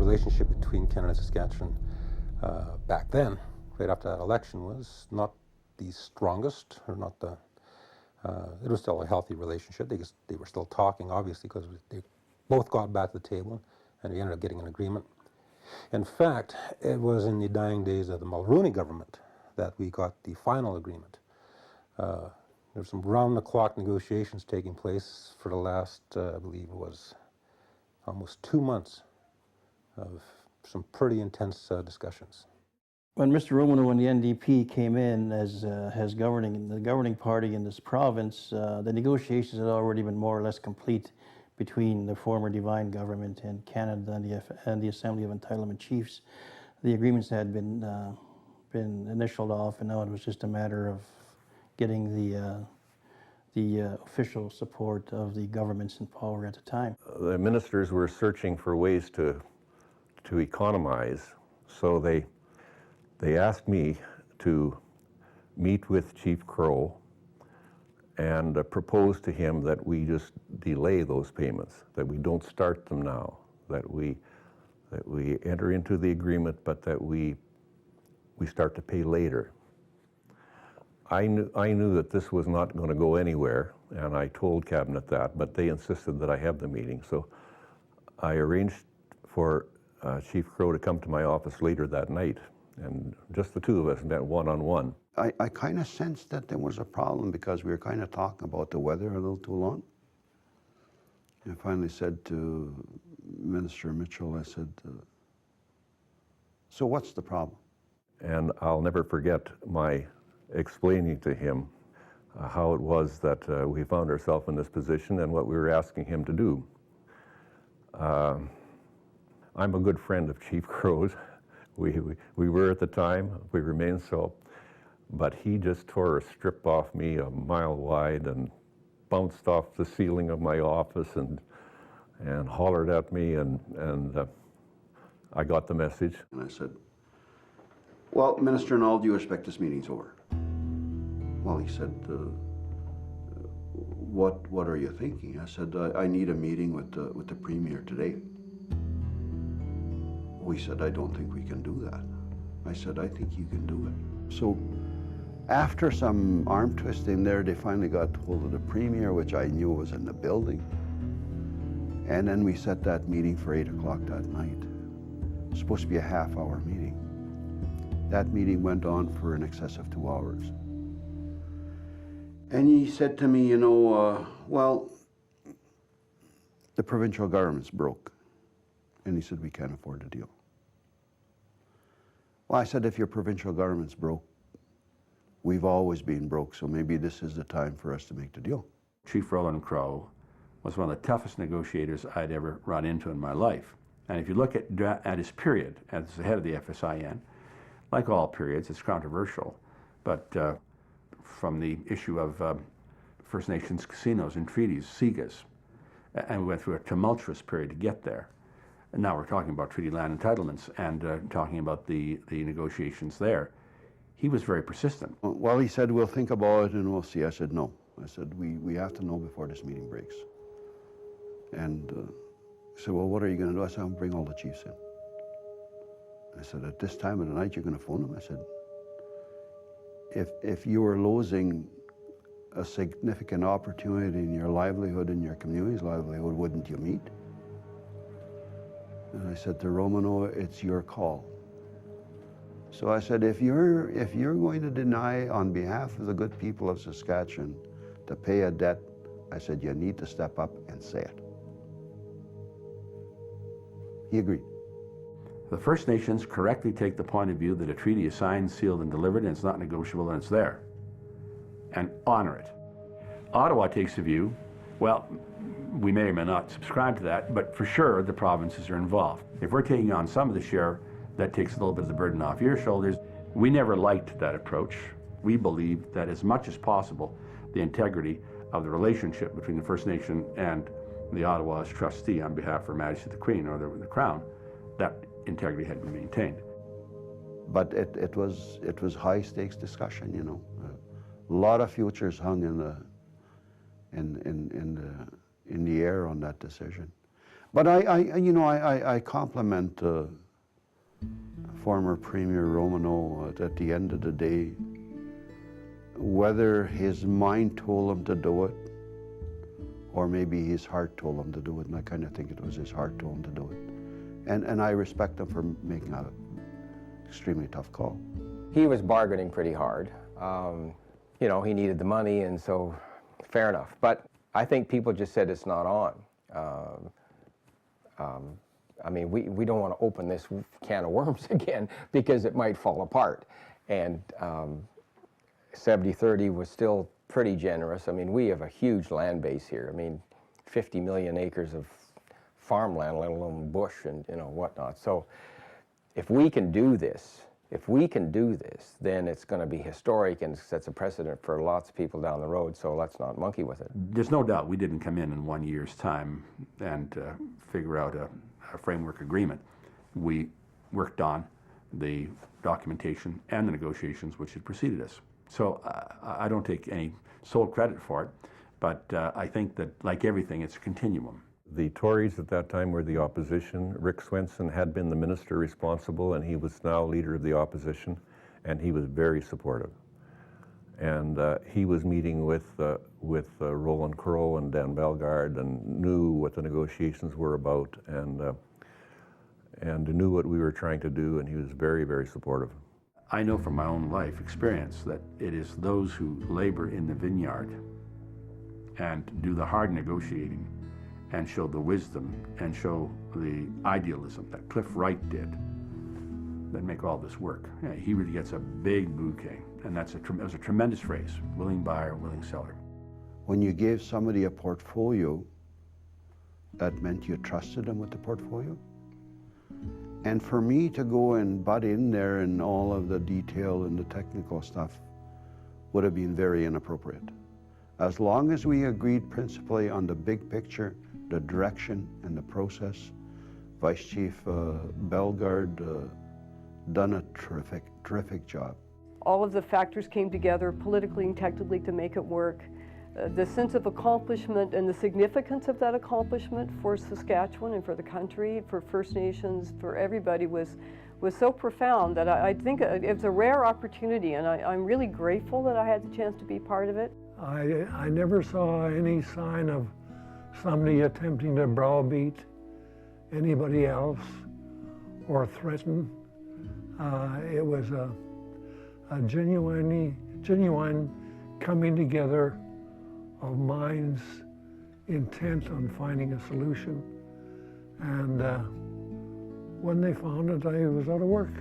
relationship between Canada and Saskatchewan back then, right after that election, was not the strongest, or not the, it was still a healthy relationship. They were still talking, obviously, because they both got back to the table, and we ended up getting an agreement. In fact, it was in the dying days of the Mulroney government that we got the final agreement. There were some round-the-clock negotiations taking place for the last, I believe it was almost 2 months of some pretty intense discussions. When Mr. Romano and the NDP came in as the governing party in this province, the negotiations had already been more or less complete between the former Divine government and Canada and the Assembly of Entitlement Chiefs. The agreements had been initialed off, and now it was just a matter of getting the official support of the governments in power at the time. The ministers were searching for ways to economize, so they asked me to meet with Chief Crow and propose to him that we just delay those payments, that we don't start them now, that we enter into the agreement, but that we start to pay later. I knew that this was not going to go anywhere, and I told Cabinet that, but they insisted that I have the meeting. So I arranged for Chief Crow to come to my office later that night, and just the two of us met one-on-one. I kind of sensed that there was a problem because we were kind of talking about the weather a little too long. And I finally said to Minister Mitchell, I said, so what's the problem? And I'll never forget my explaining to him how it was that we found ourselves in this position and what we were asking him to do. I'm a good friend of Chief Crow's. We were at the time, we remain so, but he just tore a strip off me a mile wide and bounced off the ceiling of my office and hollered at me, and I got the message. And I said, well, Minister, in all due respect, this meeting's over. Well, he said, what are you thinking? I said, I need a meeting with the Premier today. We said, I don't think we can do that. I said, I think you can do it. So after some arm twisting there, they finally got hold of the Premier, which I knew was in the building. And then we set that meeting for 8 o'clock that night. It was supposed to be a half-hour meeting. That meeting went on for in excess of 2 hours. And he said to me, you know, well, the provincial government's broke. And he said, we can't afford a deal. Well, I said, if your provincial government's broke, we've always been broke, so maybe this is the time for us to make the deal. Chief Roland Crow was one of the toughest negotiators I'd ever run into in my life. And if you look at his period as the head of the FSIN, like all periods, it's controversial, but from the issue of First Nations casinos and treaties, SIGAs, and we went through a tumultuous period to get there. And now we're talking about treaty land entitlements and talking about the negotiations there. He was very persistent. Well, he said, we'll think about it and we'll see. I said, no. I said, we have to know before this meeting breaks. And he said, well, what are you going to do? I said, I'll bring all the chiefs in. I said, at this time of the night, you're going to phone them? I said, if you were losing a significant opportunity in your livelihood, in your community's livelihood, wouldn't you meet? And I said to Romano, it's your call. So I said, if you're going to deny on behalf of the good people of Saskatchewan to pay a debt, I said, you need to step up and say it. He agreed. The First Nations correctly take the point of view that a treaty is signed, sealed, and delivered, and it's not negotiable, and it's there, and honor it. Ottawa takes the view, well, we may or may not subscribe to that, but for sure the provinces are involved. If we're taking on some of the share, that takes a little bit of the burden off your shoulders. We never liked that approach. We believed that as much as possible, the integrity of the relationship between the First Nation and the Ottawa as trustee on behalf of Her Majesty the Queen or the Crown, that integrity had been maintained. But it was high stakes discussion, you know. A lot of futures hung in the air on that decision. But I compliment former Premier Romano at the end of the day, whether his mind told him to do it, or maybe his heart told him to do it, and I kind of think it was his heart told him to do it. And I respect him for making an extremely tough call. He was bargaining pretty hard. You know, he needed the money, and so fair enough. But I think people just said it's not on. I mean, we don't want to open this can of worms again because it might fall apart. And 70-30 was still pretty generous. I mean, we have a huge land base here. I mean, 50 million acres of farmland, let alone bush and, you know, whatnot. So if we can do this, then it's going to be historic and sets a precedent for lots of people down the road, so let's not monkey with it. There's no doubt we didn't come in 1 year's time and figure out a framework agreement. We worked on the documentation and the negotiations which had preceded us. So I don't take any sole credit for it, but I think that, like everything, it's a continuum. The Tories at that time were the opposition. Rick Swenson had been the minister responsible, and he was now leader of the opposition, and he was very supportive. And he was meeting with Roland Crowe and Dan Bellegarde, and knew what the negotiations were about, and knew what we were trying to do, and he was very, very supportive. I know from my own life experience that it is those who labor in the vineyard and do the hard negotiating and show the wisdom and show the idealism that Cliff Wright did that make all this work. Yeah, he really gets a big bouquet, and that was a tremendous phrase, willing buyer, willing seller. When you gave somebody a portfolio, that meant you trusted them with the portfolio. And for me to go and butt in there and all of the detail and the technical stuff would have been very inappropriate. As long as we agreed principally on the big picture, the direction and the process, Vice Chief Bellegarde done a terrific job. All of the factors came together politically and technically to make it work. The sense of accomplishment and the significance of that accomplishment for Saskatchewan and for the country, for First Nations, for everybody was so profound that I think it was a rare opportunity, and I'm really grateful that I had the chance to be part of it. I never saw any sign of somebody attempting to browbeat anybody else or threaten. It was a genuine coming together of minds intent on finding a solution. And when they found it, I was out of work.